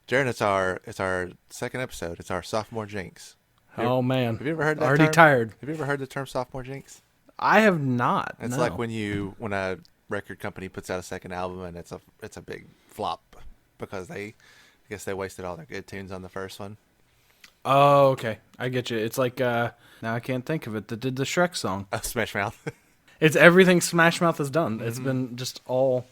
Jaren, it's our second episode. It's our sophomore Jinx. Oh man, Have you ever heard that already term? tired. Have you ever heard the term sophomore Jinx? I have not. It's No. like when a record company puts out a second album and it's a big flop because I guess they wasted all their good tunes on the first one. Oh, okay. I get you. It's like now I can't think of it. That did the Shrek song. Smash Mouth. It's everything Smash Mouth has done. It's been just all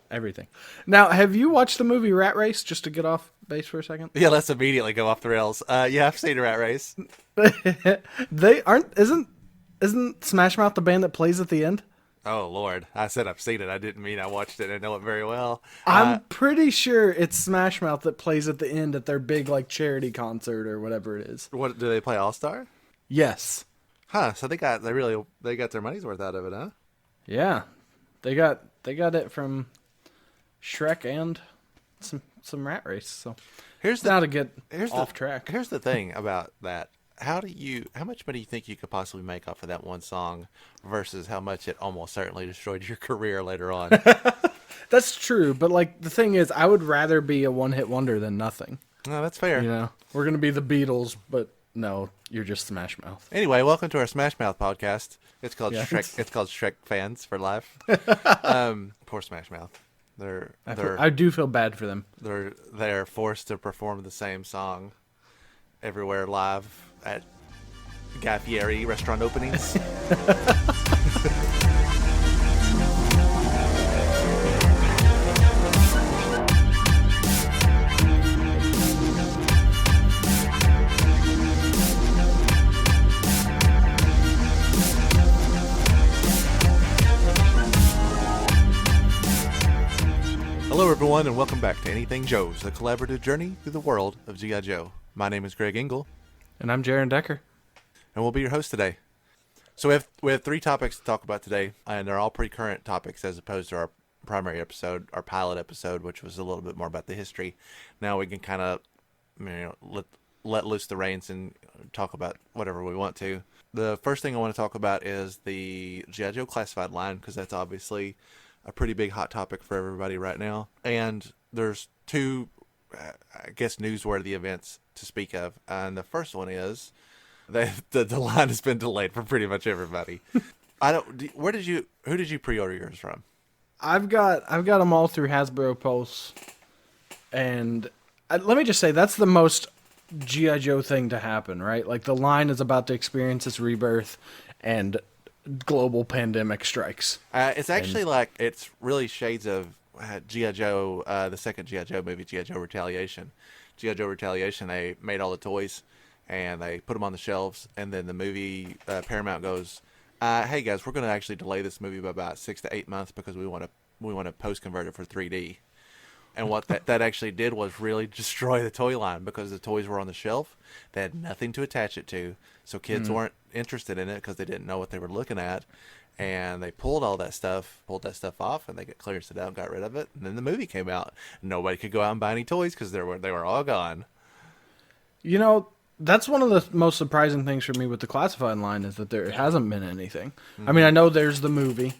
everything. Now, have you watched the movie Rat Race? Just to get off base for a second. Yeah, let's immediately go off the rails. Yeah, I've seen a Rat Race. They aren't. Isn't Smash Mouth the band that plays at the end? Oh Lord, I said I've seen it. I didn't mean I watched it. I know it very well. I'm pretty sure it's Smash Mouth that plays at the end at their big like charity concert or whatever it is. What do they play? All Star? Yes. Huh? So they got their money's worth out of it, huh? Yeah. They got it from Shrek and some Rat Race. So Here's now to get here's off the, track. Here's the thing about that. How much money do you think you could possibly make off of that one song versus how much it almost certainly destroyed your career later on? That's true, but like the thing is, I would rather be a one-hit wonder than nothing. No, that's fair. You know, we're gonna be the Beatles, but no, you're just Smash Mouth. Anyway, welcome to our Smash Mouth podcast. It's called Yeah. Shrek. It's called Shrek Fans for Life. Poor Smash Mouth. I do feel bad for them. They're forced to perform the same song everywhere live at Guy Fieri restaurant openings. Hello everyone and welcome back to Anything Joe's, a collaborative journey through the world of G.I. Joe. My name is Greg Engel. And I'm Jaren Decker. And we'll be your host today. So we have three topics to talk about today, and they're all pretty current topics as opposed to our primary episode, our pilot episode, which was a little bit more about the history. Now we can kind of let loose the reins and talk about whatever we want to. The first thing I want to talk about is the G.I. Joe classified line, because that's obviously a pretty big hot topic for everybody right now. And there's two, I guess, newsworthy events to speak of. And the first one is the line has been delayed for pretty much everybody. Who did you pre-order yours from? I've got them all through Hasbro Pulse, and let me just say that's the most G.I. Joe thing to happen, right? Like the line is about to experience its rebirth, and global pandemic strikes. It's actually it's really shades of G.I. Joe, the second G.I. Joe movie, G.I. Joe Retaliation. G.I. Joe Retaliation, they made all the toys and they put them on the shelves, and then the movie, Paramount goes, hey guys, we're going to actually delay this movie by about 6 to 8 months because we want to post-convert it for 3D. And what that actually did was really destroy the toy line because the toys were on the shelf. They had nothing to attach it to, so kids weren't interested in it because they didn't know what they were looking at. And they pulled that stuff off, and they clearanced it out and got rid of it. And then the movie came out. Nobody could go out and buy any toys because they were all gone. You know, that's one of the most surprising things for me with the classified line is that there hasn't been anything. I mean, I know there's the movie,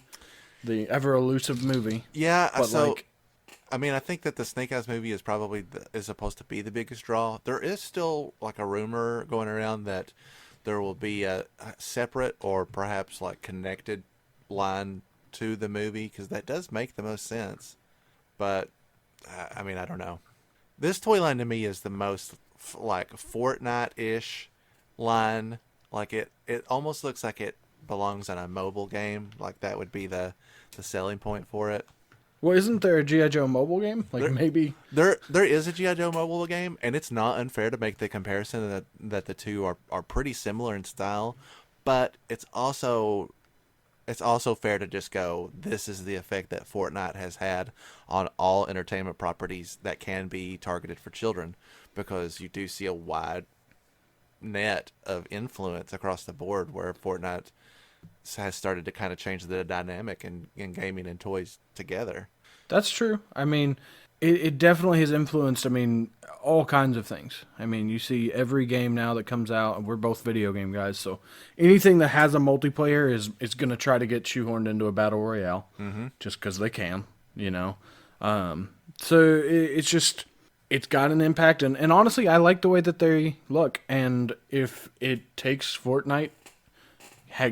the ever elusive movie. Yeah, but so I mean, I think that the Snake Eyes movie is probably is supposed to be the biggest draw. There is still like a rumor going around that there will be a separate or perhaps like connected line to the movie because that does make the most sense. But I mean, I don't know. This toy line to me is the most like Fortnite-ish line. Like it almost looks like it belongs on a mobile game. Like that would be the selling point for it. Well, isn't there a G.I. Joe mobile game? Like maybe there is a G.I. Joe mobile game, and it's not unfair to make the comparison that the two are pretty similar in style, but it's also fair to just go, this is the effect that Fortnite has had on all entertainment properties that can be targeted for children, because you do see a wide net of influence across the board where Fortnite has started to kind of change the dynamic in gaming and toys together. That's true. I mean, it definitely has influenced, all kinds of things. I mean, you see every game now that comes out, and we're both video game guys, so anything that has a multiplayer is going to try to get shoehorned into a battle royale, just because they can, you know. So it's just, it's got an impact, and honestly, I like the way that they look. And if it takes Fortnite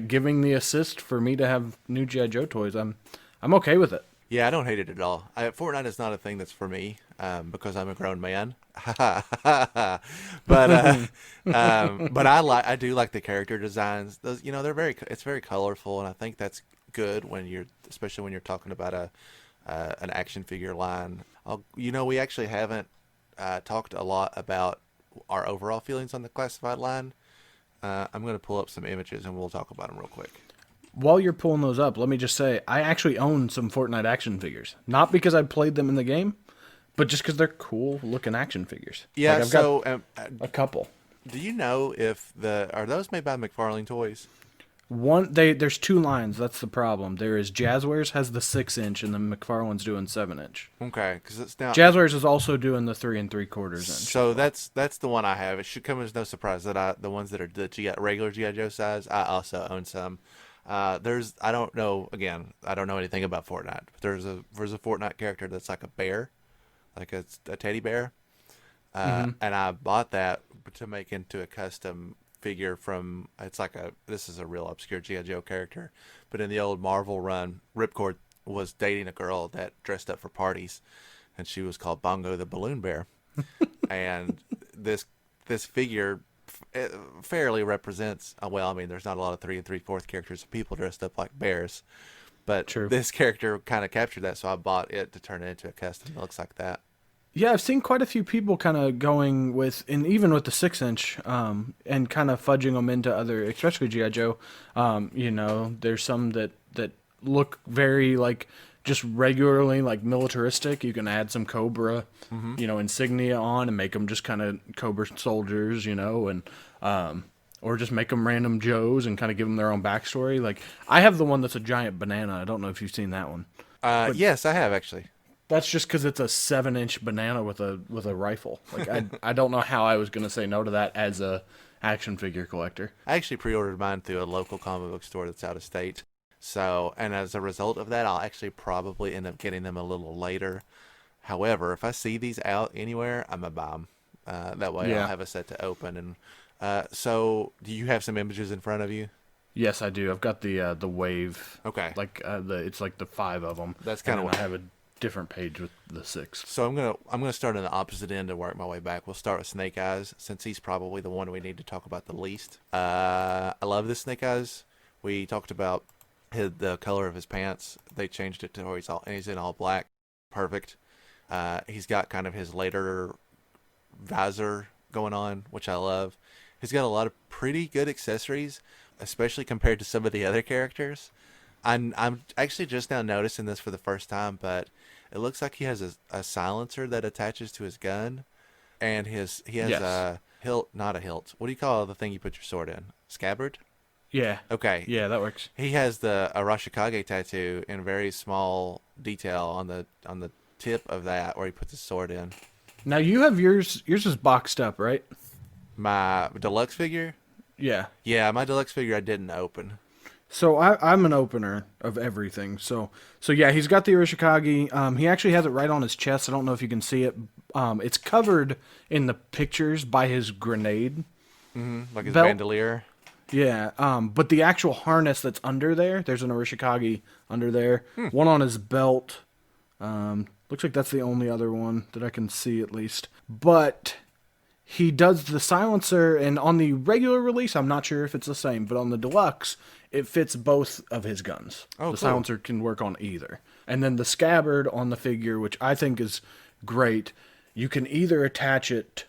giving the assist for me to have new GI Joe toys, I'm okay with it. Yeah, I don't hate it at all. Fortnite is not a thing that's for me because I'm a grown man. But I do like the character designs. Those, it's very colorful, and I think that's good when especially when you're talking about an action figure line. We actually haven't talked a lot about our overall feelings on the classified line. I'm going to pull up some images and we'll talk about them real quick. While you're pulling those up, let me just say I actually own some Fortnite action figures. Not because I played them in the game, but just because they're cool looking action figures. Yeah, like I've got a couple. Do you know if are those made by McFarlane Toys? There's two lines. That's the problem. There is Jazzwares has the 6-inch, and then McFarlane's doing 7-inch. Okay, because it's now Jazzwares is also doing the 3 3/4 inch. So that's the one I have. It should come as no surprise that the ones that are the regular GI Joe size, I also own some. I don't know. Again, I don't know anything about Fortnite. But there's a Fortnite character that's like a bear, like a teddy bear, and I bought that to make into a custom figure from. This is a real obscure GI Joe character, but in the old Marvel run, Ripcord was dating a girl that dressed up for parties, and she was called Bongo the Balloon Bear, and this figure fairly represents there's not a lot of 3 3/4 characters of people dressed up like bears, but True. This character kind of captured that, so I bought it to turn it into a custom that looks like that. Yeah, I've seen quite a few people kind of going with, and even with the 6-inch, and kind of fudging them into other, especially GI Joe. There's some that look very like just regularly like militaristic. You can add some Cobra, insignia on and make them just kind of Cobra soldiers, and or just make them random Joes and kind of give them their own backstory. Like I have the one that's a giant banana. I don't know if you've seen that one. Yes, I have actually. That's just because it's a 7-inch banana with a rifle. Like I don't know how I was gonna say no to that as a action figure collector. I actually pre-ordered mine through a local comic book store that's out of state. So, and as a result of that, I'll actually probably end up getting them a little later. However, if I see these out anywhere, I'm gonna buy them. That way, I'll have a set to open. And so, do you have some images in front of you? Yes, I do. I've got the wave. Okay. Like it's like the 5 of them. That's kind of what I have a different page with the 6. So I'm gonna start on the opposite end and work my way back. We'll start with Snake Eyes, since he's probably the one we need to talk about the least. I love this Snake Eyes. We talked about the color of his pants. They changed it to where he's in all black. Perfect. He's got kind of his later visor going on, which I love. He's got a lot of pretty good accessories, especially compared to some of the other characters. I'm actually just now noticing this for the first time, but it looks like he has a silencer that attaches to his gun, and he has a hilt, not a hilt. What do you call the thing you put your sword in? Scabbard? Yeah. Okay. Yeah, that works. He has the Arishikage tattoo in very small detail on the tip of that where he puts his sword in. Now you have yours. Yours is boxed up, right? My deluxe figure? Yeah. Yeah, my deluxe figure I didn't open. So I'm an opener of everything. So yeah, he's got the Arishikage. He actually has it right on his chest. I don't know if you can see it. It's covered in the pictures by his grenade. Like his belt. bandolier. Yeah. But the actual harness that's under there's an Arishikage under there. One on his belt. Looks like that's the only other one that I can see at least. But he does the silencer, and on the regular release, I'm not sure if it's the same, but on the deluxe, it fits both of his guns. Oh, the cool. Silencer can work on either. And then the scabbard on the figure, which I think is great, you can either attach it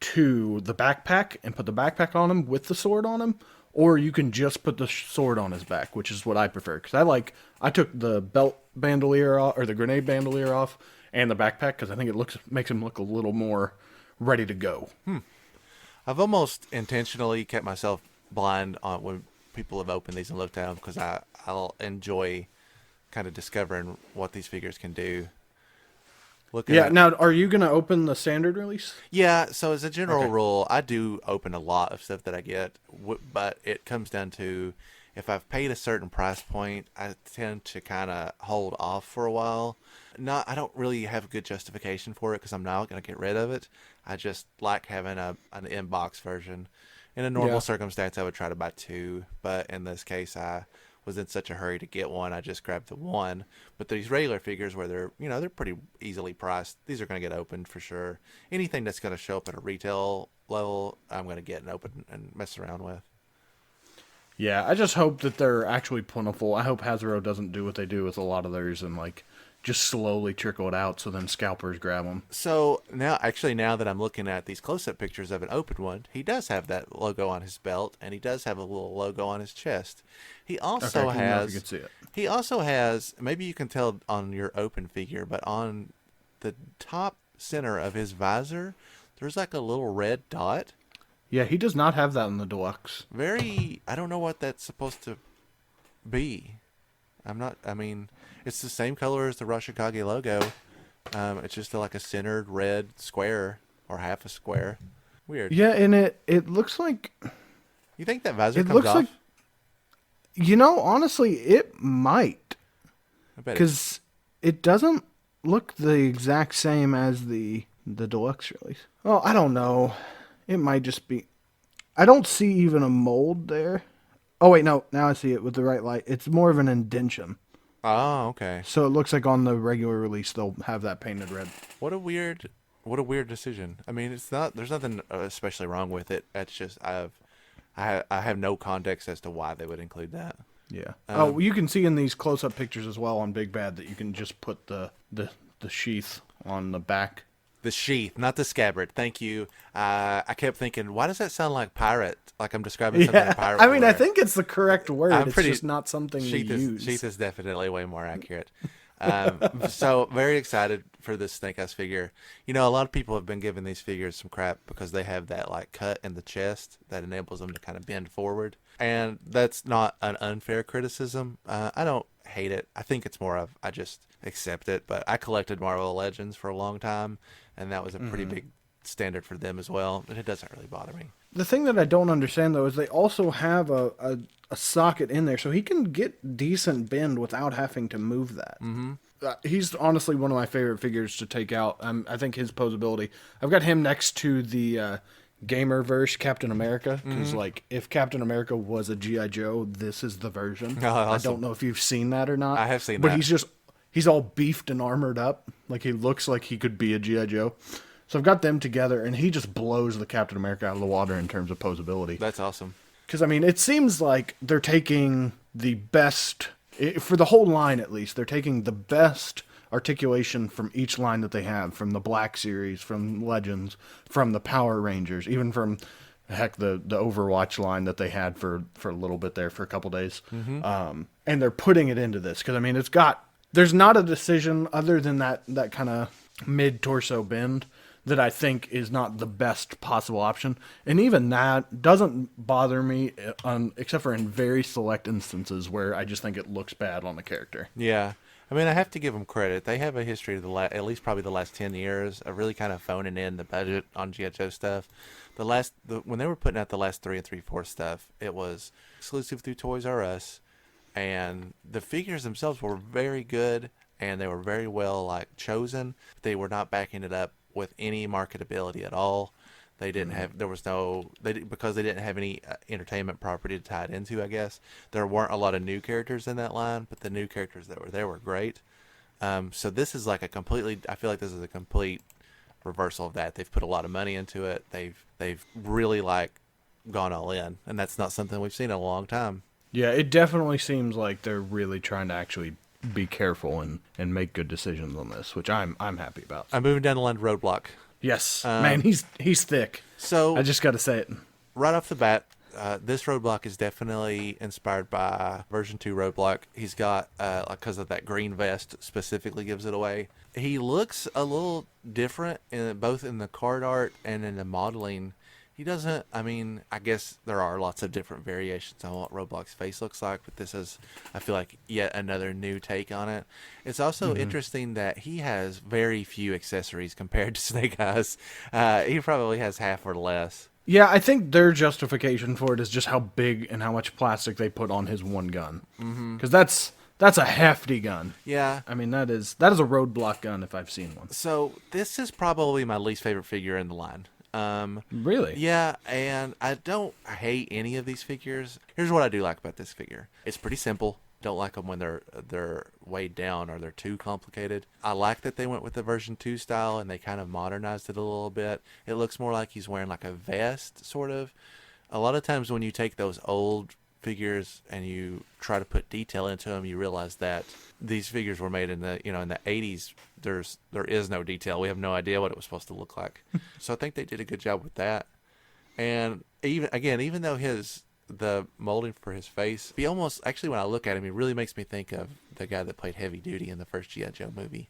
to the backpack and put the backpack on him with the sword on him, or you can just put the sword on his back, which is what I prefer. Because I took the belt bandolier off, or the grenade bandolier off, and the backpack, because I think it makes him look a little more ready to go. I've almost intentionally kept myself blind on when people have opened these and looked at them, because I'll enjoy kind of discovering what these figures can do. Now, are you going to open the standard release? Yeah, so as a general rule, I do open a lot of stuff that I get, but it comes down to if I've paid a certain price point, I tend to kind of hold off for a while. I don't really have a good justification for it because I'm not going to get rid of it. I just like having an in-box version. In a normal Yeah. circumstance, I would try to buy two, but in this case, I was in such a hurry to get one, I just grabbed the one. But these regular figures, where they're pretty easily priced, these are going to get opened for sure. Anything that's going to show up at a retail level, I'm going to get and open and mess around with. Yeah, I just hope that they're actually plentiful. I hope Hasbro doesn't do what they do with a lot of theirs and like just slowly trickle it out so then scalpers grab them. So now that I'm looking at these close-up pictures of an open one, he does have that logo on his belt, and he does have a little logo on his chest. He also Okay, I don't know if has. you can see it. He also has. Maybe you can tell on your open figure, but on the top center of his visor, there's like a little red dot. Yeah, he does not have that in the deluxe. Very. I don't know what that's supposed to be. I mean, it's the same color as the Arishikage logo. It's just like a centered red square or half a square. Weird. Yeah, and it looks like You think that visor it comes looks off? like honestly, it might I bet it. because it doesn't look the exact same as the deluxe release. Oh, I don't know. It might just be. I don't see even a mold there. Oh wait, no. Now I see it with the right light. It's more of an indention. Oh, okay. So it looks like on the regular release they'll have that painted red. What a weird decision. I mean, it's not. There's nothing especially wrong with it. It's just I have no context as to why they would include that. Yeah. Oh, you can see in these close-up pictures as well on Big Bad that you can just put the sheath on the back. The sheath, not the scabbard. Thank you. I kept thinking, why does that sound like pirate? Like I'm describing something Yeah. pirate. I mean, I wear. think it's the correct word. I'm It's pretty- just not something we use. Sheath is definitely way more accurate. So very excited for this Snake Eyes figure. You know, a lot of people have been giving these figures some crap because they have that like cut in the chest that enables them to kind of bend forward, and that's not an unfair criticism. I don't hate it. I think it's more of I just accept it. But I collected Marvel Legends for a long time, and that was a pretty big standard for them as well, and it doesn't really bother me. The thing that I don't understand though is they also have a socket in there, so he can get decent bend without having to move that. Mm-hmm. He's honestly one of my favorite figures to take out. I think his posability. I've got him next to the Gamerverse Captain America because, like, if Captain America was a GI Joe, this is the version. Oh, awesome. I don't know if you've seen that or not. I have seen but that. he's all beefed and armored up, like he looks like he could be a GI Joe. So I've got them together, and he just blows the Captain America out of the water in terms of posability. That's awesome. Because, I mean, it seems like they're taking the best, for the whole line at least, they're taking the best articulation from each line that they have, from the Black Series, from Legends, from the Power Rangers, even from, heck, the Overwatch line that they had for a little bit there, for a couple days. And they're putting it into this. Because, I mean, there's not a decision other than that kind of mid-torso bend that I think is not the best possible option. And even that doesn't bother me, except for in very select instances where I just think it looks bad on the character. Yeah. I mean, I have to give them credit. They have a history of at least probably the last 10 years of really kind of phoning in the budget on G.I. Joe stuff. When they were putting out the last 3 3/4 stuff, it was exclusive through Toys R Us, and the figures themselves were very good, and they were very well like chosen. They were not backing it up with any marketability at all. They didn't have, because they didn't have any entertainment property to tie it into, I guess. There weren't a lot of new characters in that line, but the new characters that were there were great. So this is like I feel like this is a complete reversal of that. They've put a lot of money into it. They've really like gone all in, and that's not something we've seen in a long time. Yeah, it definitely seems like they're really trying to actually be careful and make good decisions on this, which I'm happy about. I'm moving down the line to Roadblock. Yes, man, he's thick. So I just got to say it. right off the bat, this Roadblock is definitely inspired by version 2 Roadblock. He's got, because of that green vest specifically gives it away. He looks a little different both in the card art and in the modeling. He doesn't, I mean, I guess there are lots of different variations on what Roadblock's face looks like, but this is, I feel like, yet another new take on it. It's also interesting that he has very few accessories compared to Snake Eyes. He probably has half or less. Yeah, I think their justification for it is just how big and how much plastic they put on his one gun. Because that's a hefty gun. Yeah. I mean, that is a Roadblock gun if I've seen one. So this is probably my least favorite figure in the line. Really? Yeah, and I don't hate any of these figures. Here's what I do like about this figure. It's pretty simple. Don't like them when they're weighed down or they're too complicated. I like that they went with the version 2 style and they kind of modernized it a little bit. It looks more like he's wearing like a vest, sort of. A lot of times when you take those old figures and you try to put detail into them, you realize that these figures were made in the in the 80s. There is no detail. We have no idea what it was supposed to look like. So I think they did a good job with that. And even though the molding for his face, he almost, actually when I look at him, he really makes me think of the guy that played Heavy Duty in the first G.I. Joe movie.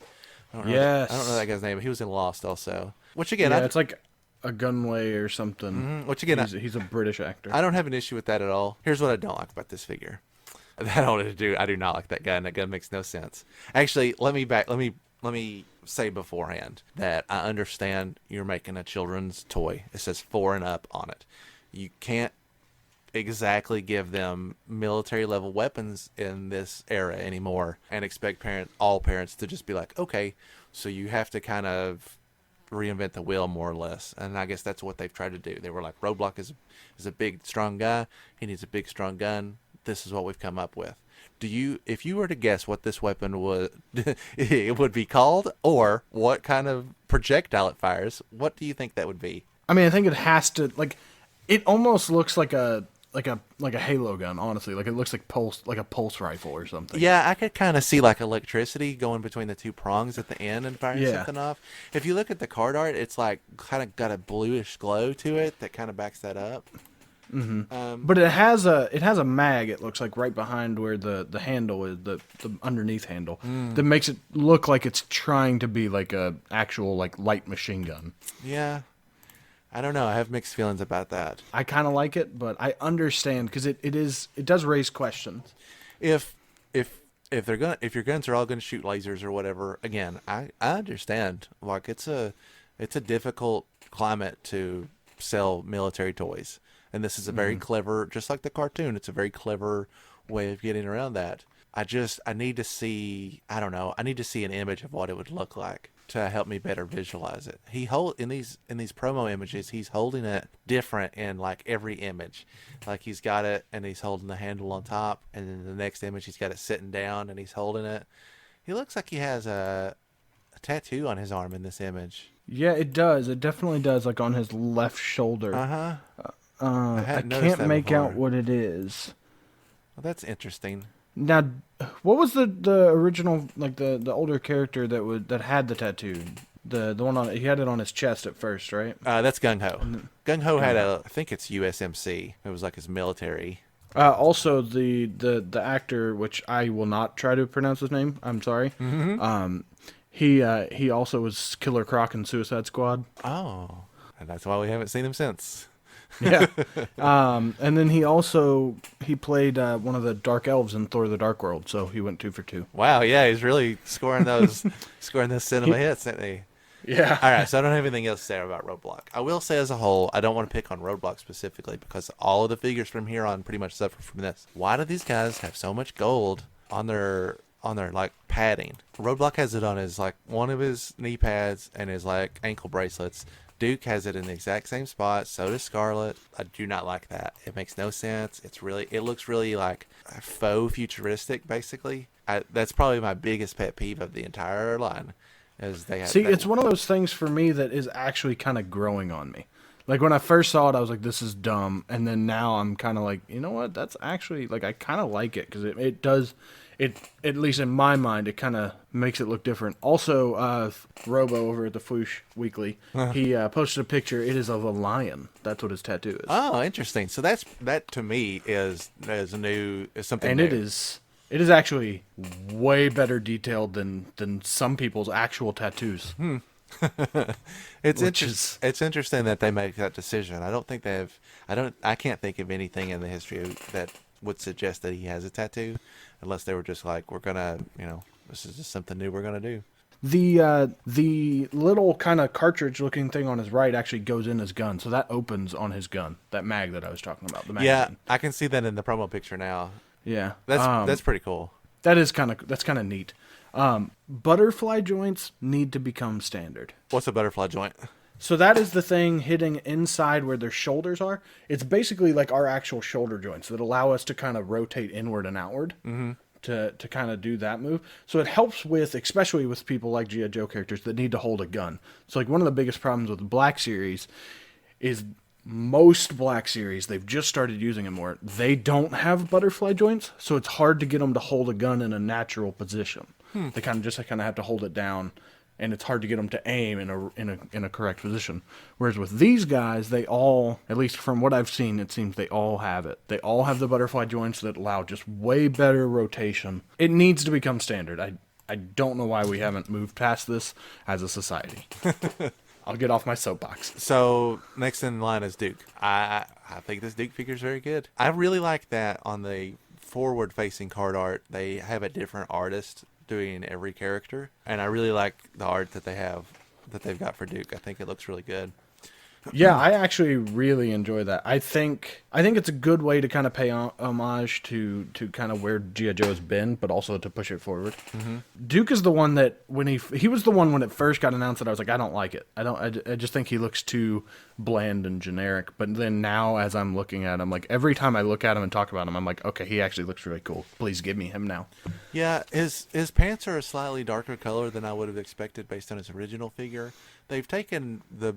I don't know that guy's name, but he was in Lost also. Which again, it's like a Gunway or something. Which again, he's a British actor. I don't have an issue with that at all. Here's what I don't like about this figure. I do not like that gun. That gun makes no sense. Actually, let me say beforehand that I understand you're making a children's toy. It says 4 and up on it. You can't exactly give them military level weapons in this era anymore and expect all parents to just be like, okay, so you have to kind of reinvent the wheel more or less. And I guess that's what they've tried to do. They were like, Roadblock is a big strong guy. He needs a big strong gun. This is what we've come up with. If you were to guess what this weapon it would be called, or what kind of projectile it fires, what do you think that would be? I mean, I think it has to, like, it almost looks like a Halo gun, honestly. Like, it looks like a pulse rifle or something. Yeah, I could kind of see like electricity going between the two prongs at the end and firing something off. If you look at the card art, it's like kind of got a bluish glow to it that kind of backs that up. Mm-hmm. But it has a mag. It looks like right behind where the handle is, the underneath handle, that makes it look like it's trying to be like a actual like light machine gun. Yeah, I don't know. I have mixed feelings about that. I kind of like it, but I understand because it does raise questions. If your guns are all gonna shoot lasers or whatever, again, I understand. Like it's a difficult climate to sell military toys. And this is a very clever, just like the cartoon, it's a very clever way of getting around that. I need to see, I don't know, I need to see an image of what it would look like to help me better visualize it. In these promo images, he's holding it different in like every image. Like he's got it and he's holding the handle on top, and then the next image he's got it sitting down and he's holding it. He looks like he has a tattoo on his arm in this image. Yeah, it does. It definitely does, like on his left shoulder. I can't make out what it is. Well, that's interesting. Now, what was the original, like the older character that had the tattoo? The one on, he had it on his chest at first, right? That's Gung Ho. Gung Ho had I think it's USMC. It was like his military. Also, the actor, which I will not try to pronounce his name. I'm sorry. Mm-hmm. He also was Killer Croc in Suicide Squad. Oh, and that's why we haven't seen him since. Yeah. And then he played one of the Dark Elves in Thor: The Dark World, so he went 2 for 2. Wow, yeah, he's really scoring those cinema hits, isn't he? Yeah. All right, so I don't have anything else to say about Roadblock. I will say as a whole, I don't want to pick on Roadblock specifically because all of the figures from here on pretty much suffer from this. Why do these guys have so much gold on their like padding? Roadblock has it on his like one of his knee pads and his like ankle bracelets. Duke has it in the exact same spot. So does Scarlet. I do not like that. It makes no sense. It looks really like faux futuristic, basically. That's probably my biggest pet peeve of the entire line. Is they have it's one of those things for me that is actually kind of growing on me. Like when I first saw it, I was like, "This is dumb," and then now I'm kind of like, you know what? That's actually like I kind of like it because it does. It, at least in my mind, it kind of makes it look different. Also, Robo over at the Foosh Weekly, he posted a picture. It is of a lion. That's what his tattoo is. Oh, interesting. So that to me is something and new. It is actually way better detailed than some people's actual tattoos. It's interesting that they make that decision. I don't think they have. I can't think of anything in the history that would suggest that he has a tattoo. Unless they were just like, we're gonna, this is just something new we're gonna do. The little kind of cartridge looking thing on his right actually goes in his gun, so that opens on his gun. That mag that I was talking about. The magazine. Yeah, I can see that in the promo picture now. Yeah. That's pretty cool. That's kind of neat. Butterfly joints need to become standard. What's a butterfly joint? So that is the thing hitting inside where their shoulders are. It's basically like our actual shoulder joints that allow us to kind of rotate inward and outward to kind of do that move. So it helps with, especially with people like G.I. Joe characters that need to hold a gun. So like one of the biggest problems with the Black Series is most Black Series, they've just started using it more. They don't have butterfly joints, so it's hard to get them to hold a gun in a natural position. They kind of have to hold it down, and it's hard to get them to aim in a correct position. Whereas with these guys, they all, at least from what I've seen, it seems they all have it. They all have the butterfly joints that allow just way better rotation. It needs to become standard. I don't know why we haven't moved past this as a society. I'll get off my soapbox. So next in line is Duke. I think this Duke figure is very good. I really like that on the forward-facing card art, they have a different artist doing every character, and I really like the art that they've got for Duke. I think it looks really good. Yeah, I actually really enjoy that. I think it's a good way to kind of pay homage to kind of where G.I. Joe has been, but also to push it forward. Mm-hmm. Duke is the one that when he was the one when it first got announced that I was like, I don't like it. I just think he looks too bland and generic. But then now as I'm looking at him, like every time I look at him and talk about him, I'm like, okay, he actually looks really cool. Please give me him now. Yeah, his pants are a slightly darker color than I would have expected based on his original figure. They've taken the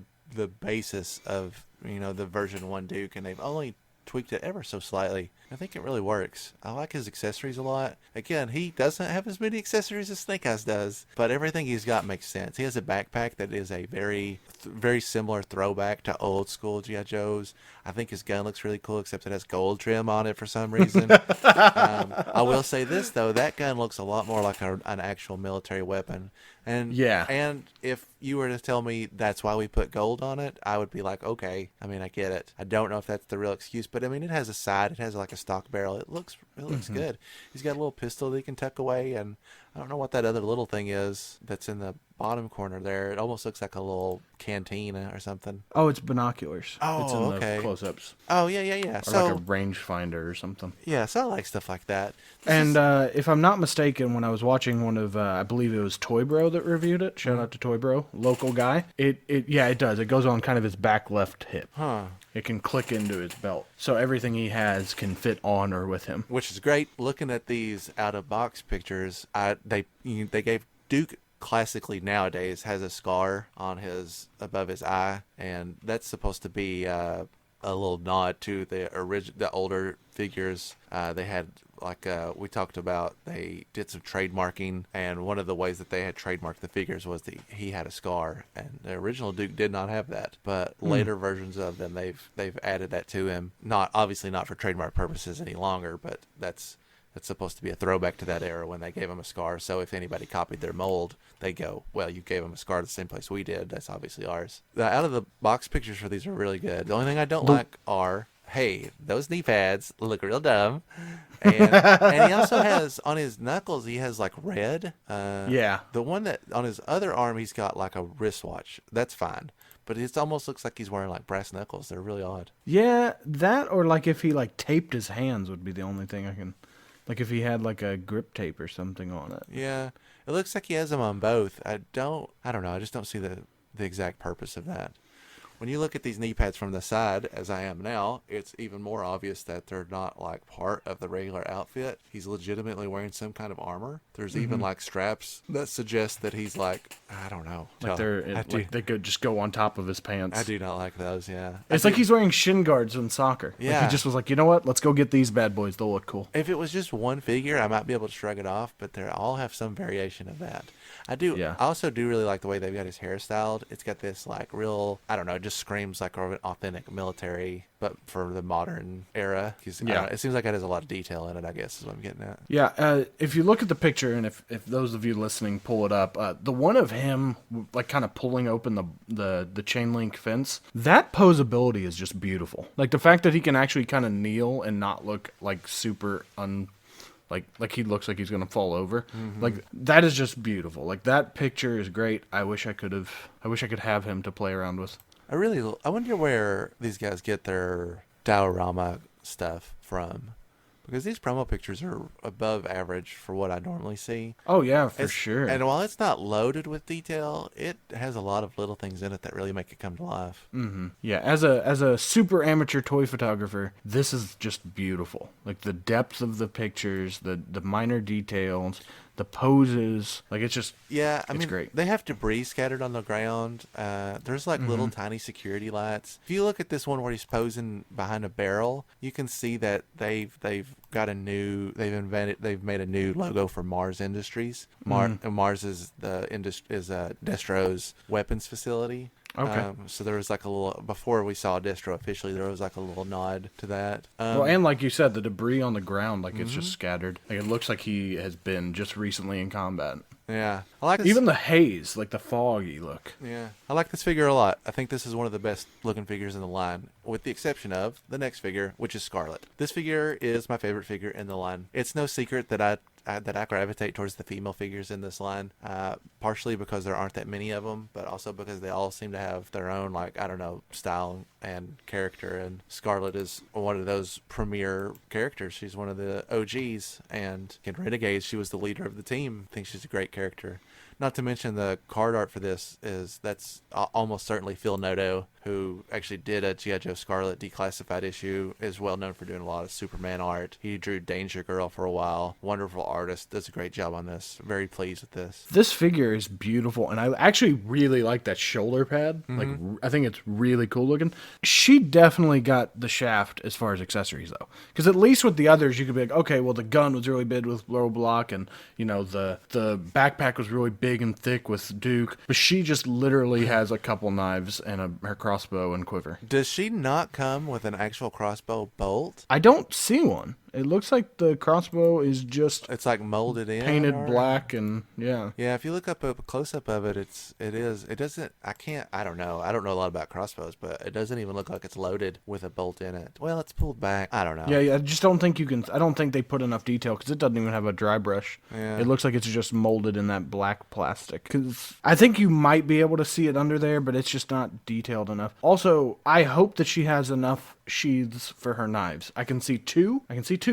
basis of the version 1 Duke, and they've only tweaked it ever so slightly. I think it really works. I like his accessories a lot. Again, he doesn't have as many accessories as Snake Eyes does, but everything he's got makes sense. He has a backpack that is a very similar throwback to old school G.I. Joes. I think his gun looks really cool, except it has gold trim on it for some reason. I will say this, though. That gun looks a lot more like an actual military weapon. And yeah. And if you were to tell me that's why we put gold on it, I would be like, okay. I mean, I get it. I don't know if that's the real excuse, but I mean, it has a side. It has like a stock barrel. It looks good. He's got a little pistol that he can tuck away, and I don't know what that other little thing is that's in the bottom corner there. It almost looks like a little canteen or something. Oh, it's binoculars. Oh, it's in okay. The close-ups. Oh, yeah. Or like a rangefinder or something. Yeah, so I like stuff like that. And if I'm not mistaken, when I was watching one of, I believe it was Toy Bro that reviewed it. Shout out to Toy Bro, local guy. It does. It goes on kind of his back left hip. Huh. It can click into his belt. So everything he has can fit on or with him. Which is great. Looking at these out-of-box pictures, they gave Duke classically nowadays has a scar on above his eye, and that's supposed to be a little nod to the older figures. They had, like we talked about, they did some trademarking, and one of the ways that they had trademarked the figures was that he had a scar, and the original Duke did not have that, but later versions of them, they've added that to him. Obviously not for trademark purposes any longer, but that's supposed to be a throwback to that era when they gave him a scar. So if anybody copied their mold, they go, well, you gave him a scar the same place we did. That's obviously ours. The out-of-the-box pictures for these are really good. The only thing I don't like are, hey, those knee pads look real dumb. And he also has, on his knuckles, he has, like, red. Yeah. The one that, on his other arm, he's got, like, a wristwatch. That's fine. But it almost looks like he's wearing, like, brass knuckles. They're really odd. Yeah, that or, like, if he, like, taped his hands would be the only thing I can... Like if he had like a grip tape or something on it. Yeah. It looks like he has them on both. I don't know. I just don't see the exact purpose of that. When you look at these knee pads from the side, as I am now, it's even more obvious that they're not like part of the regular outfit. He's legitimately wearing some kind of armor. There's even like straps that suggest that he's like, I don't know. Like they could just go on top of his pants. I do not like those, yeah. It's like he's wearing shin guards in soccer. Yeah. Like he just was like, you know what? Let's go get these bad boys. They'll look cool. If it was just one figure, I might be able to shrug it off, but they all have some variation of that. I do. Yeah. I also do really like the way they've got his hair styled. It's got this like real, I don't know, it just screams like an authentic military, but for the modern era. Yeah. It seems like it has a lot of detail in it, I guess, is what I'm getting at. Yeah. If you look at the picture, and if those of you listening pull it up, the one of him like kind of pulling open the chain link fence, that posability is just beautiful. Like the fact that he can actually kind of kneel and not look like super like he looks like he's gonna fall over. Like that is just beautiful. Like that picture is great. I wish I could have him to play around with. I wonder where these guys get their diorama stuff from, because these promo pictures are above average for what I normally see. Oh yeah, for sure. And while it's not loaded with detail, it has a lot of little things in it that really make it come to life. Yeah, as a super amateur toy photographer, this is just beautiful. Like the depth of the pictures, the minor details, the poses. Like it's just I it's mean, great. they have debris scattered on the ground. There's like little tiny security lights. If you look at this one where he's posing behind a barrel, you can see that they've made a new logo for Mars Industries. Mars is Destro's weapons facility. Okay. So there was like a little, before we saw Destro officially, there was like a little nod to that. Well, and like you said, the debris on the ground, like it's just scattered. Like it looks like he has been just recently in combat. Yeah, I like this. Even the haze, like the foggy look. Yeah, I like this figure a lot. I think this is one of the best looking figures in the line, with the exception of the next figure, which is Scarlet. This figure is my favorite figure in the line. It's no secret that I gravitate towards the female figures in this line, partially because there aren't that many of them, but also because they all seem to have their own, like, I don't know, style and character, and Scarlet is one of those premier characters. She's one of the OGs, and in Renegades, she was the leader of the team. I think she's a great character. Not to mention the card art for this that's almost certainly Phil Noto, who actually did a G.I. Joe Scarlet declassified issue, is well known for doing a lot of Superman art. He drew Danger Girl for a while. Wonderful artist. Does a great job on this. Very pleased with this. This figure is beautiful, and I actually really like that shoulder pad. Like, I think it's really cool looking. She definitely got the shaft as far as accessories, though. Because at least with the others, you could be like, okay, well, the gun was really big with Roadblock, and, you know, the backpack was really big and thick with Duke. But she just literally has a couple knives and her crossbow and quiver. Does she not come with an actual crossbow bolt? I don't see one. It looks like the crossbow is just It's like molded in, painted or... black, and yeah. Yeah, if you look up a close up of it, I don't know a lot about crossbows, but it doesn't even look like it's loaded with a bolt in it. Well, it's pulled back. I don't know. Yeah, I just don't think you can. I don't think they put enough detail because it doesn't even have a dry brush. Yeah. It looks like it's just molded in that black plastic. Because I think you might be able to see it under there, but it's just not detailed enough. Also, I hope that she has enough sheaths for her knives. I can see two,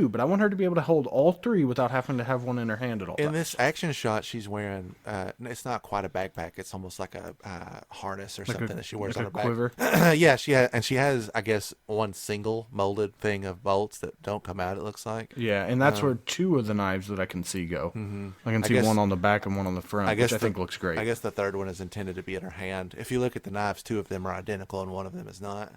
but I want her to be able to hold all three without having to have one in her hand at all In times. this action shot, she's wearing, it's not quite a backpack. It's almost like a harness or something that she wears on her back. Quiver. Yeah, she has, I guess, one single molded thing of bolts that don't come out, it looks like. Yeah, and that's where two of the knives that I can see go. I can see one on the back and one on the front, which I think looks great. I guess the third one is intended to be in her hand. If you look at the knives, two of them are identical and one of them is not.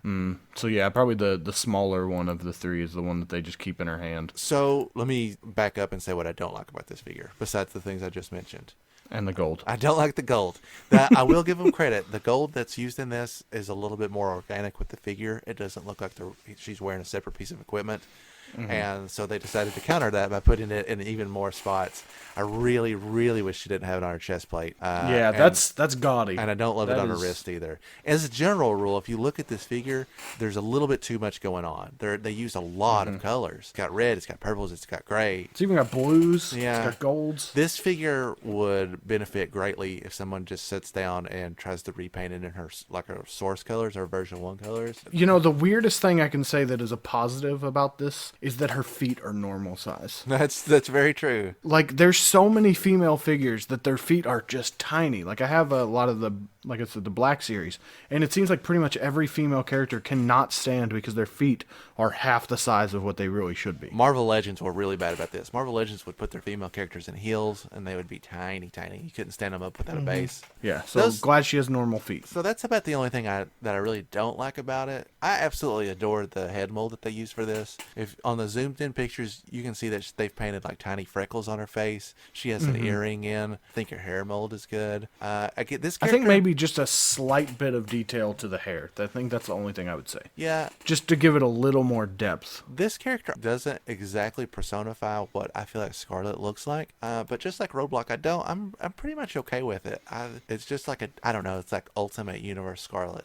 So yeah, probably the smaller one of the three is the one that they just keep in her hand. So let me back up and say what I don't like about this figure, besides the things I just mentioned. And the gold. I don't like the gold. That I will give them credit. The gold that's used in this is a little bit more organic with the figure. It doesn't look like she's wearing a separate piece of equipment. And so they decided to counter that by putting it in even more spots. I really, really wish she didn't have it on her chest plate. That's gaudy. And I don't love it on her wrist either. As a general rule, if you look at this figure, there's a little bit too much going on. They use a lot of colors. It's got red, it's got purples, it's got gray. It's even got blues. Yeah. It's got golds. This figure would benefit greatly if someone just sits down and tries to repaint it in her source colors or version 1 colors. You know, the weirdest thing I can say that is a positive about this is that her feet are normal size. That's very true. Like, there's so many female figures that their feet are just tiny. Like, I have a lot of the, like I said, the Black series, and it seems like pretty much every female character cannot stand because their feet are half the size of what they really should be. Marvel Legends were really bad about this. Marvel Legends would put their female characters in heels, and they would be tiny, tiny. You couldn't stand them up without a base. Yeah, so glad she has normal feet. So that's about the only thing that I really don't like about it. I absolutely adore the head mold that they use for this. If on the zoomed in pictures, you can see that they've painted like tiny freckles on her face. She has an earring in. I think her hair mold is good. I think maybe just a slight bit of detail to the hair. I think that's the only thing I would say. Yeah. Just to give it a little more depth. This character doesn't exactly personify what I feel like Scarlet looks like. But just like Roadblock, I'm pretty much okay with it. It's just like I don't know, it's like Ultimate Universe Scarlet.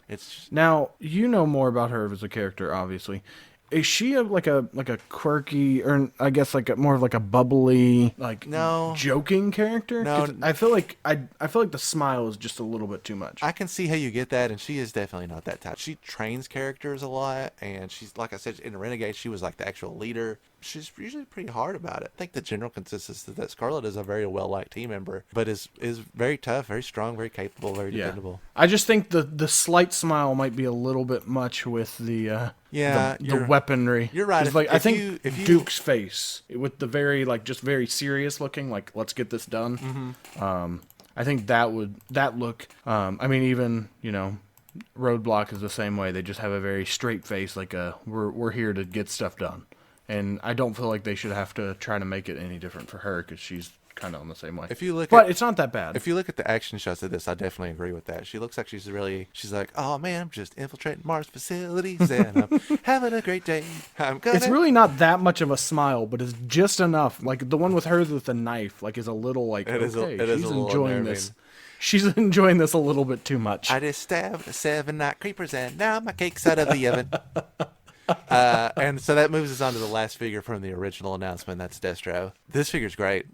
Now, you know more about her as a character, obviously. is she like a quirky, or I guess like more of like a bubbly, like No. joking character? No. 'Cause I feel like I feel like the smile is just a little bit too much. I can see how you get that, and she is definitely not that type. She trains characters a lot, and she's, like I said, in Renegade, she was like the actual leader. She's usually pretty hard about it. I think the general consensus is that Scarlet is a very well-liked team member, but is very tough, very strong, very capable, very dependable. I just think the slight smile might be a little bit much with the weaponry. You're right. It's like, I think if you Duke's face with the very like just very serious looking, like let's get this done. Mm-hmm. I think that look. I mean, even Roadblock is the same way. They just have a very straight face, like we're here to get stuff done. And I don't feel like they should have to try to make it any different for her, because she's kind of on the same way. But it's not that bad. If you look at the action shots of this, I definitely agree with that. She looks like she's like, oh man, I'm just infiltrating Mars facilities and I'm having a great day. It's really not that much of a smile, but it's just enough. Like the one with her with the knife, like is a little like, she's enjoying this. She's enjoying this a little bit too much. I just stabbed 7 night creepers and now my cake's out of the oven. And so that moves us on to the last figure from the original announcement. That's Destro. This figure's great.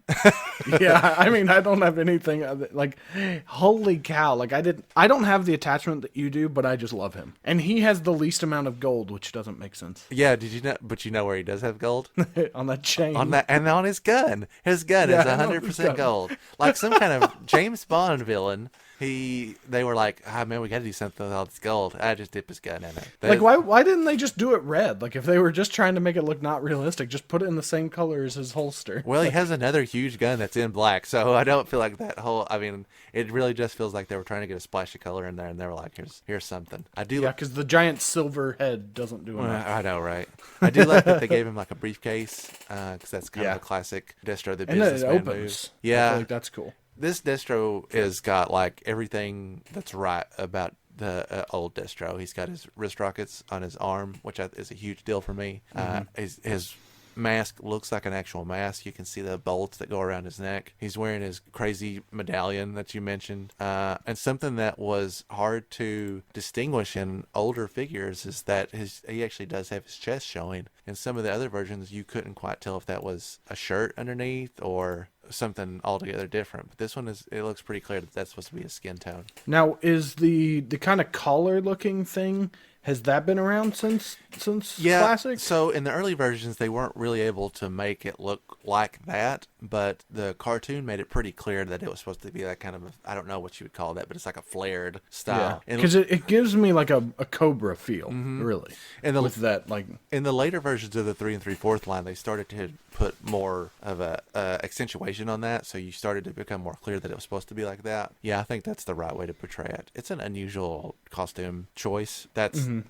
Yeah, I mean, I don't have anything like, holy cow! Like I don't have the attachment that you do, but I just love him, and he has the least amount of gold, which doesn't make sense. Yeah, did you know? But you know where he does have gold? On that chain. On that, and on his gun. His gun is 100% gold, like some kind of James Bond villain. They were like, man, we got to do something with all this gold. I just dip his gun in it. Like, why didn't they just do it red? Like, if they were just trying to make it look not realistic, just put it in the same color as his holster. Well, he has another huge gun that's in black, so I don't feel like that whole. I mean, it really just feels like they were trying to get a splash of color in there, and they were like, here's something. I do. Yeah, because the giant silver head doesn't do enough. I know, right? I do like that they gave him like a briefcase, because that's kind of a classic Destro the businessman move. Yeah, I feel like that's cool. This Destro has got like everything that's right about the old Destro. He's got his wrist rockets on his arm, which is a huge deal for me. His mask looks like an actual mask. You can see the bolts that go around his neck. He's wearing his crazy medallion that you mentioned. And something that was hard to distinguish in older figures is that he actually does have his chest showing. In some of the other versions, you couldn't quite tell if that was a shirt underneath or something altogether different. But this one it looks pretty clear that that's supposed to be a skin tone. Now, is the kind of collar looking thing, has that been around since Classic? So in the early versions, they weren't really able to make it look like that, but the cartoon made it pretty clear that it was supposed to be that kind of, I don't know what you would call that, but it's like a flared style. Because it gives me like a Cobra feel, really. And with that, like in the later versions of the 3 3/4 line, they started to put more of a accentuation on that, so you started to become more clear that it was supposed to be like that. Yeah, I think that's the right way to portray it. It's an unusual costume choice.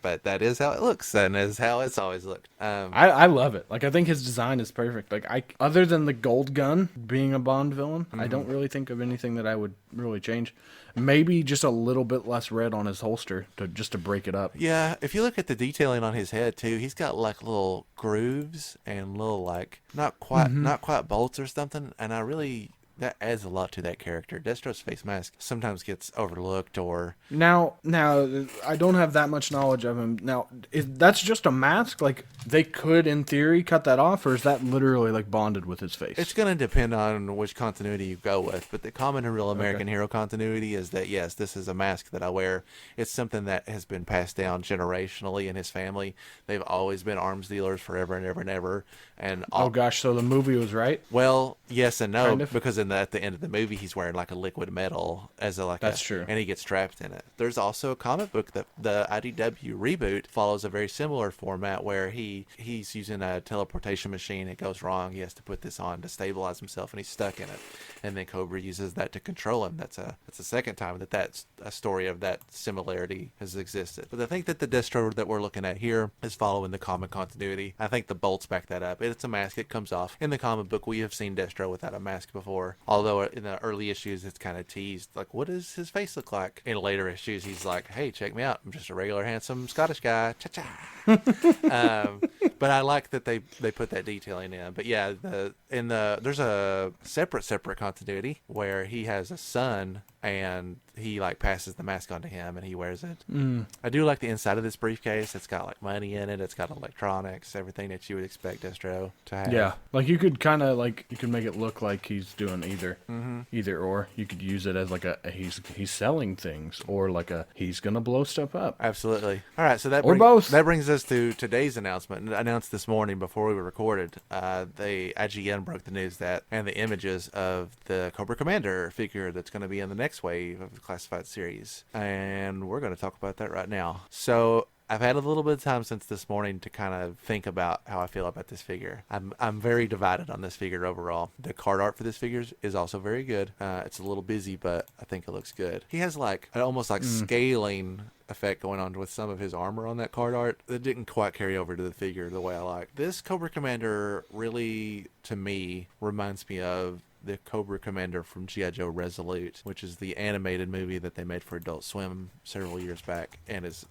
But that is how it looks, and is how it's always looked. I love it. Like, I think his design is perfect. Like, other than the gold gun being a Bond villain, I don't really think of anything that I would really change. Maybe just a little bit less red on his holster to break it up. Yeah, if you look at the detailing on his head too, he's got like little grooves and little like not quite bolts or something, and that adds a lot to that character. Destro's face mask sometimes gets overlooked or... Now, I don't have that much knowledge of him. Now, that's just a mask? Like, they could, in theory, cut that off, or is that literally, like, bonded with his face? It's going to depend on which continuity you go with, but the common and real American hero continuity is that, yes, this is a mask that I wear. It's something that has been passed down generationally in his family. They've always been arms dealers forever and ever and ever. And oh, gosh, so the movie was right? Well, yes and no, because at the end of the movie, he's wearing like a liquid metal that's true, and he gets trapped in it. There's also a comic book that the IDW reboot follows a very similar format where he's using a teleportation machine. It goes wrong. He has to put this on to stabilize himself, and he's stuck in it. And then Cobra uses that to control him. That's the second time that's a story of that similarity has existed. But I think that the Destro that we're looking at here is following the comic continuity. I think the bolts back that up. It's a mask. It comes off. In the comic book, we have seen Destro without a mask before. Although in the early issues, it's kind of teased, like, what does his face look like? In later issues, he's like, hey, check me out. I'm just a regular, handsome Scottish guy. Cha-cha. But I like that they put that detailing in. But yeah, there's a separate continuity where he has a son and he like passes the mask on to him and he wears it. I do like the inside of this briefcase. It's got like money in it. It's got electronics, everything that you would expect Destro to have. Yeah, like you could kind of like you could make it look like he's doing either or. You could use it as like a he's selling things or like a he's gonna blow stuff up. Absolutely. All right, so that both. That brings us to today's announcement. Announced this morning before we were recorded. The IGN broke the news that and the images of the Cobra Commander figure that's going to be in the next wave of the classified series, and we're going to talk about that right now. So I've had a little bit of time since this morning to kind of think about how I feel about this figure. I'm very divided on this figure overall. The card art for this figure is also very good. It's a little busy, but I think it looks good. He has like an almost like scaling effect going on with some of his armor on that card art that didn't quite carry over to the figure the way I like. This Cobra Commander really, to me, reminds me of the Cobra Commander from G.I. Joe Resolute, which is the animated movie that they made for Adult Swim several years back, and is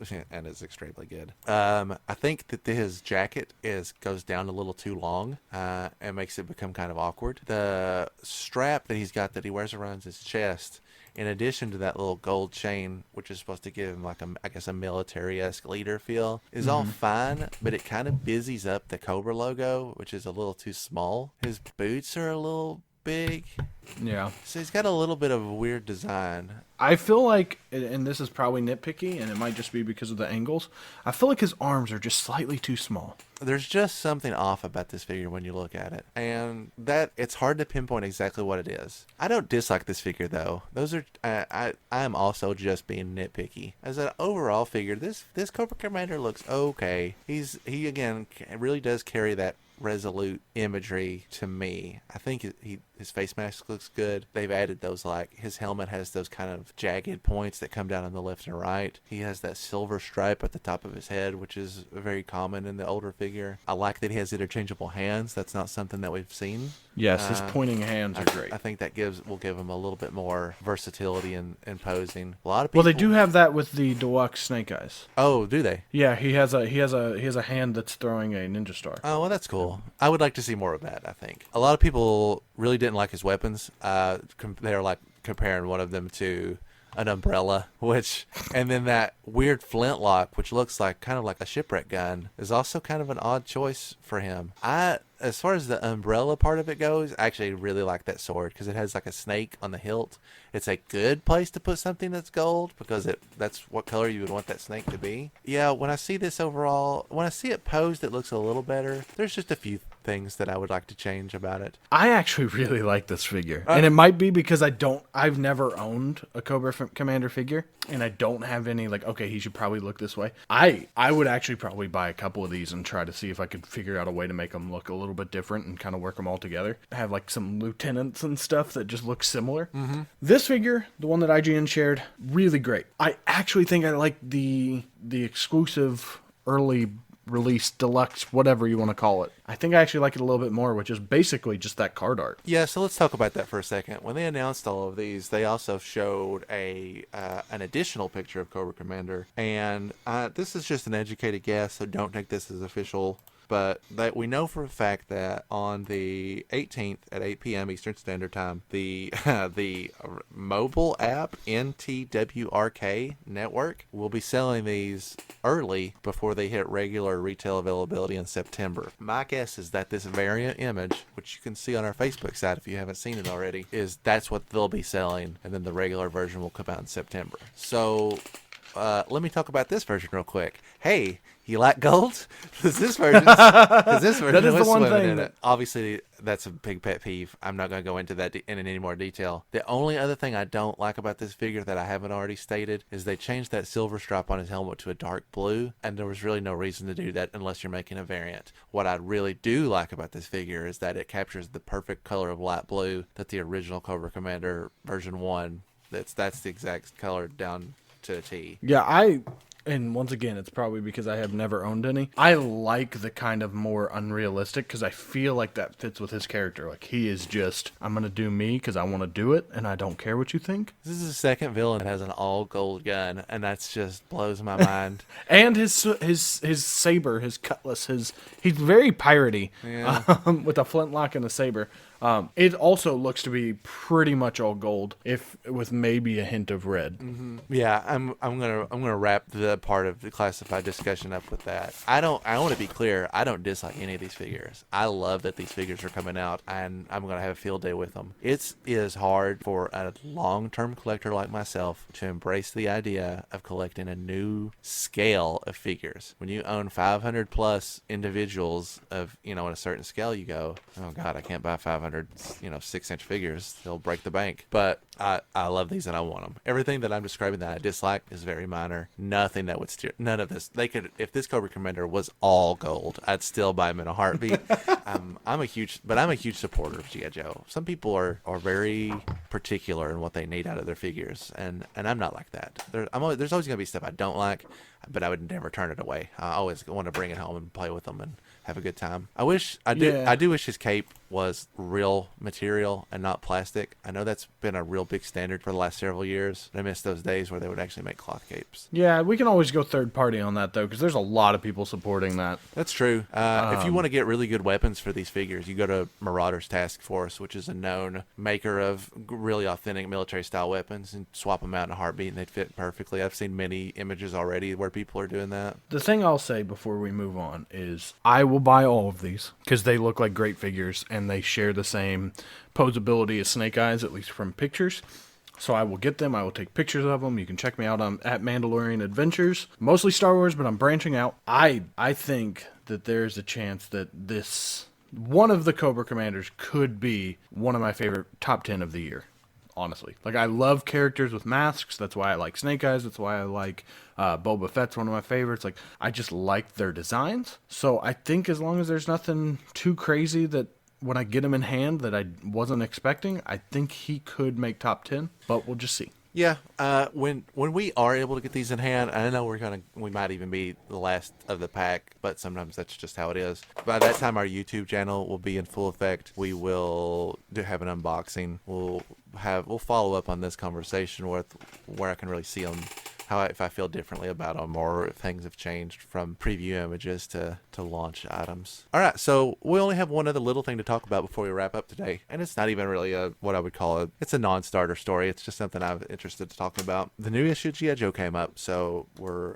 extremely good. I think that his jacket goes down a little too long, and makes it become kind of awkward. The strap that he's got that he wears around his chest, in addition to that little gold chain, which is supposed to give him like a military-esque leader feel, is all fine, but it kind of busies up the Cobra logo, which is a little too small. His boots are a little big. Yeah. So he's got a little bit of a weird design. I feel like, and this is probably nitpicky, and it might just be because of the angles, I feel like his arms are just slightly too small. There's just something off about this figure when you look at it, and that it's hard to pinpoint exactly what it is. I don't dislike this figure though. Those are I am also just being nitpicky. As an overall figure, this Cobra Commander looks okay. He again really does carry that Resolute imagery to me. I think his face mask looks good. They've added those, like his helmet has those kind of jagged points that come down on the left and right. He has that silver stripe at the top of his head, which is very common in the older figure. I like that he has interchangeable hands. That's not something that we've seen. Yes, his pointing hands are great. I think that will give him a little bit more versatility in posing. A lot of people. Well, they do have that with the deluxe Snake Eyes. Oh, do they? Yeah, he has a hand that's throwing a ninja star. Oh, well, that's cool. I would like to see more of that. I think a lot of people really didn't like his weapons. They're like comparing one of them to an umbrella, and then that weird flintlock, which looks like kind of like a shipwreck gun, is also kind of an odd choice for him. As far as the umbrella part of it goes, I actually really like that sword because it has like a snake on the hilt. It's a good place to put something that's gold because that's what color you would want that snake to be. Yeah, when I see this overall, when I see it posed, it looks a little better. There's just a few things that I would like to change about it. I actually really like this figure, and it might be because I've never owned a Cobra Commander figure, and I don't have any like, okay, he should probably look this way. I would actually probably buy a couple of these and try to see if I could figure out a way to make them look a little bit different and kind of work them all together. I have like some lieutenants and stuff that just look similar. This figure, the one that IGN shared, really great. I actually think I like the exclusive early release deluxe, whatever you want to call it. I think I actually like it a little bit more, which is basically just that card art. Yeah, so let's talk about that for a second. When they announced all of these, they also showed an additional picture of Cobra Commander, and this is just an educated guess, so don't take this as official. But that we know for a fact that on the 18th at 8 p.m. Eastern Standard Time, the mobile app NTWRK network will be selling these early before they hit regular retail availability in September. My guess is that this variant image, which you can see on our Facebook site if you haven't seen it already, that's what they'll be selling, and then the regular version will come out in September. So let me talk about this version real quick. Hey, you like gold? Because this version that is the one thing in it. Obviously, that's a big pet peeve. I'm not going to go into that in any more detail. The only other thing I don't like about this figure that I haven't already stated is they changed that silver stripe on his helmet to a dark blue, and there was really no reason to do that unless you're making a variant. What I really do like about this figure is that it captures the perfect color of light blue that the original Cobra Commander version 1, that's the exact color down to a T. Yeah, and once again, it's probably because I have never owned any. I like the kind of more unrealistic, because I feel like that fits with his character. Like, he is just, I'm going to do me because I want to do it, and I don't care what you think. This is the second villain that has an all gold gun, and that's just blows my mind. And his saber, his cutlass, he's very piratey, Yeah. with a flintlock and a saber. It also looks to be pretty much all gold, if with maybe a hint of red. Yeah, I'm gonna wrap the part of the classified discussion up with that. I want to be clear. I don't dislike any of these figures. I love that these figures are coming out, and I'm gonna have a field day with them. It is hard for a long-term collector like myself to embrace the idea of collecting a new scale of figures. When you own 500 plus individuals of in a certain scale, you go, oh god, I can't buy 500 6-inch figures. They'll break the bank. But I love these and I want them. Everything that I'm describing that I dislike is very minor. Nothing that would steer. None of this. They could, if this Cobra Commander was all gold, I'd still buy him in a heartbeat. I'm a huge supporter of G.I. Joe. Some people are very particular in what they need out of their figures, and I'm not like that. There's always going to be stuff I don't like, but I would never turn it away. I always want to bring it home and play with them and have a good time. I do wish his cape was real material and not plastic. I know that's been a real big standard for the last several years. I miss those days where they would actually make cloth capes. Yeah, we can always go third party on that, though, because there's a lot of people supporting that. That's true. If you want to get really good weapons for these figures, you go to Marauders Task Force, which is a known maker of really authentic military-style weapons, and swap them out in a heartbeat, and they'd fit perfectly. I've seen many images already where people are doing that. The thing I'll say before we move on is I will buy all of these because they look like great figures, and they share the same posability as Snake Eyes, at least from pictures. So I will get them. I will take pictures of them. You can check me out at Mandalorian Adventures. Mostly Star Wars, but I'm branching out. I think that there's a chance that one of the Cobra Commanders could be one of my favorite top 10 of the year. Honestly. Like, I love characters with masks. That's why I like Snake Eyes. That's why I like Boba Fett's one of my favorites. Like, I just like their designs. So I think as long as there's nothing too crazy that when I get him in hand that I wasn't expecting, I think he could make top 10, but we'll just see. Yeah, when we are able to get these in hand, I know we might even be the last of the pack, but sometimes that's just how it is. By that time, our YouTube channel will be in full effect. We will have an unboxing. We'll follow up on this conversation with where I can really see them, if I feel differently about them, or if things have changed from preview images to launch items. All right, so we only have one other little thing to talk about before we wrap up today, and it's not even really what I would call it's a non-starter story. It's just something I'm interested to talk about. The new issue of G.I. Joe came up, so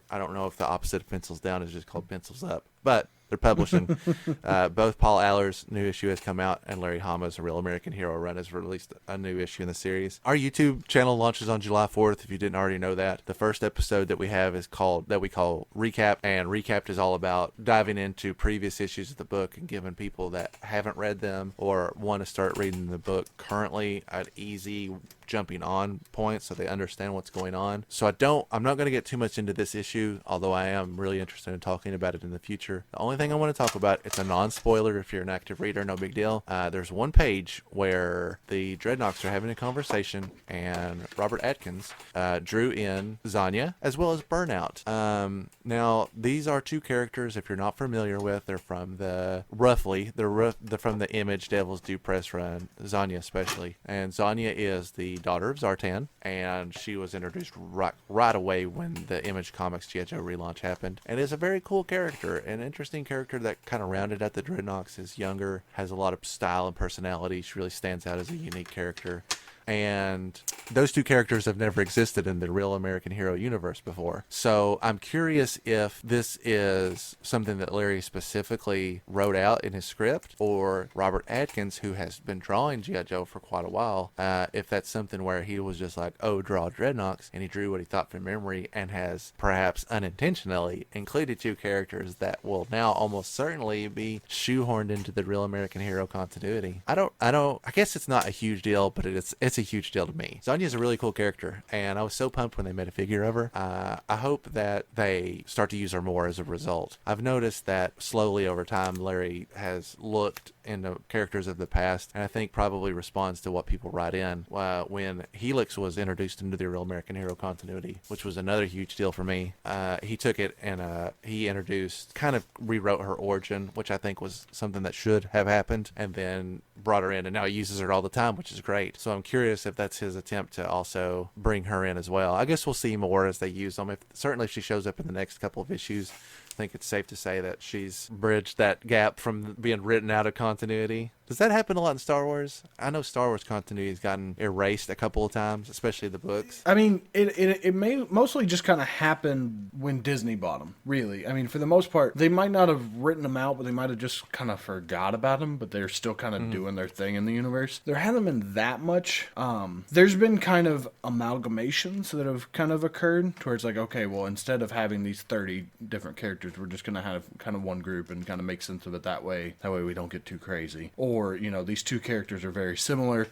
I don't know if the opposite of pencils down is just called pencils up, but they're publishing. Both Paul Aller's new issue has come out, and Larry Hama's A Real American Hero Run has released a new issue in the series. Our YouTube channel launches on July 4th, if you didn't already know that. The first episode that we have is that we call Recap, and Recap is all about diving into previous issues of the book and giving people that haven't read them or want to start reading the book currently an easy jumping on point so they understand what's going on. So I'm not going to get too much into this issue, although I am really interested in talking about it in the future. The only thing I want to talk about, it's a non-spoiler if you're an active reader, no big deal. There's one page where the Dreadnoks are having a conversation, and Robert Atkins drew in Zanya as well as Burnout. Now, these are two characters, if you're not familiar with, they're from they're from the Image Devil's Due press run, Zanya especially. And Zanya is the daughter of Zartan, and she was introduced right away when the Image Comics G.I. Joe relaunch happened, and is a very cool character, an interesting character that kind of rounded out the Dreadnoks. Is younger, has a lot of style and personality. She really stands out as a unique character. And those two characters have never existed in the Real American Hero universe before. So I'm curious if this is something that Larry specifically wrote out in his script, or Robert Atkins, who has been drawing G.I. Joe for quite a while, if that's something where he was just like, oh, draw Dreadnoks, and he drew what he thought from memory and has perhaps unintentionally included two characters that will now almost certainly be shoehorned into the Real American Hero continuity. I guess it's not a huge deal, but it's a huge deal to me. Zanya's a really cool character, and I was so pumped when they made a figure of her. I hope that they start to use her more as a result. I've noticed that slowly over time, Larry has looked into characters of the past, and I think probably responds to what people write in. When Helix was introduced into the Real American Hero continuity, which was another huge deal for me, he took it and he introduced, kind of rewrote her origin, which I think was something that should have happened, and then brought her in, and now he uses her all the time, which is great. So I'm curious if that's his attempt to also bring her in as well. I guess we'll see more as they use them. Certainly if she shows up in the next couple of issues, I think it's safe to say that she's bridged that gap from being written out of continuity. Does that happen a lot in Star Wars? I know Star Wars continuity has gotten erased a couple of times, especially the books. I mean, it may mostly just kind of happen when Disney bought them, really. I mean, for the most part, they might not have written them out, but they might have just kind of forgot about them, but they're still kind of doing their thing in the universe. There hasn't been that much. There's been kind of amalgamations that have kind of occurred, towards like, okay, well, instead of having these 30 different characters, we're just going to have kind of one group and kind of make sense of it that way. That way we don't get too crazy. Or, you know, these two characters are very similar.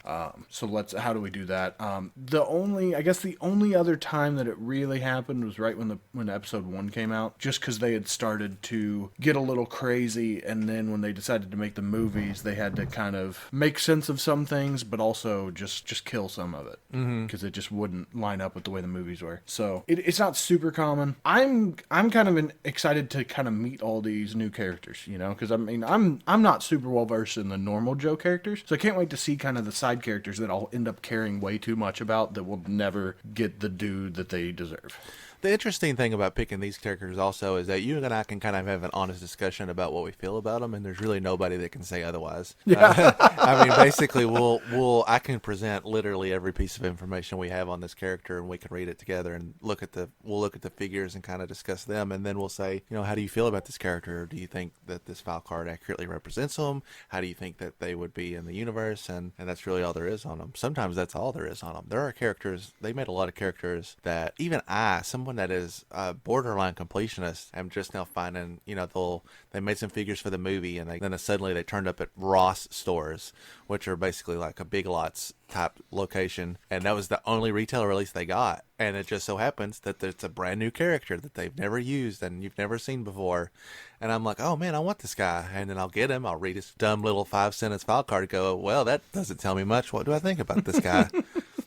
So how do we do that? The only other time that it really happened was right when episode 1 came out, just because they had started to get a little crazy, and then when they decided to make the movies, they had to kind of make sense of some things, but also just kill some of it, because it just wouldn't line up with the way the movies were. So it's not super common. I'm kind of excited to kind of meet all these new characters, you know, because I mean I'm not super well versed in the normal Joe characters, so I can't wait to see kind of the side characters that I'll end up caring way too much about that will never get the due that they deserve. The interesting thing about picking these characters also is that you and I can kind of have an honest discussion about what we feel about them, and there's really nobody that can say otherwise. Yeah. I mean, basically, I can present literally every piece of information we have on this character, and we can read it together and we'll look at the figures and kind of discuss them, and then we'll say, you know, how do you feel about this character? Do you think that this file card accurately represents them? How do you think that they would be in the universe? And that's really all there is on them. Sometimes that's all there is on them. There are characters, they made a lot of characters that even someone that is a borderline completionist, I'm just now finding, you know, they made some figures for the movie, and then suddenly they turned up at Ross stores, which are basically like a Big Lots type location, and that was the only retail release they got. And it just so happens that it's a brand new character that they've never used and you've never seen before. And I'm like, oh man, I want this guy. And then I'll get him, I'll read his dumb little 5-sentence file card and go, well, that doesn't tell me much. What do I think about this guy?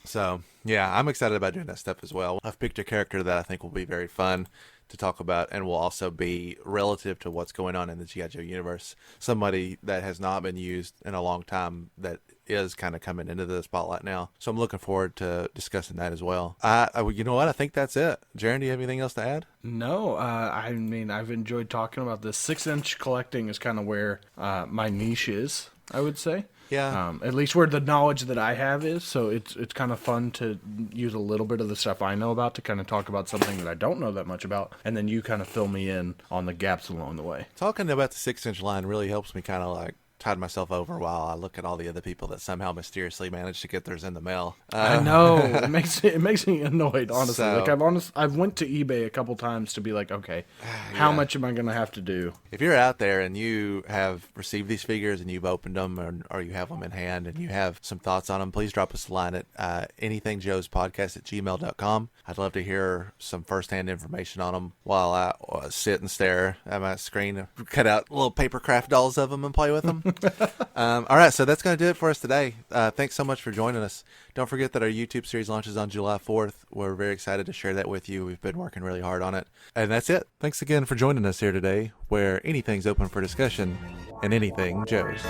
So yeah, I'm excited about doing that stuff as well. I've picked a character that I think will be very fun to talk about, and will also be relative to what's going on in the G.I. Joe universe. Somebody that has not been used in a long time that is kind of coming into the spotlight now. So I'm looking forward to discussing that as well. You know what? I think that's it. Jaren, do you have anything else to add? No, I mean, I've enjoyed talking about this. 6-inch collecting is kind of where my niche is, I would say. Yeah. At least where the knowledge that I have is. So it's kind of fun to use a little bit of the stuff I know about to kind of talk about something that I don't know that much about. And then you kind of fill me in on the gaps along the way. Talking about the 6-inch line really helps me kind of like tide myself over while I look at all the other people that somehow mysteriously managed to get theirs in the mail. I know. It makes me annoyed, honestly. So, I've went to eBay a couple times to be like, okay, how much am I going to have to do? If you're out there and you have received these figures and you've opened them, or you have them in hand and you have some thoughts on them, please drop us a line at anythingjoespodcast@gmail.com. I'd love to hear some firsthand information on them while I sit and stare at my screen, cut out little paper craft dolls of them and play with them. All right, so that's going to do it for us today. Thanks so much for joining us. Don't forget that our YouTube series launches on July 4th. We're very excited to share that with you. We've been working really hard on it. And that's it. Thanks again for joining us here today, where anything's open for discussion and anything Joe's.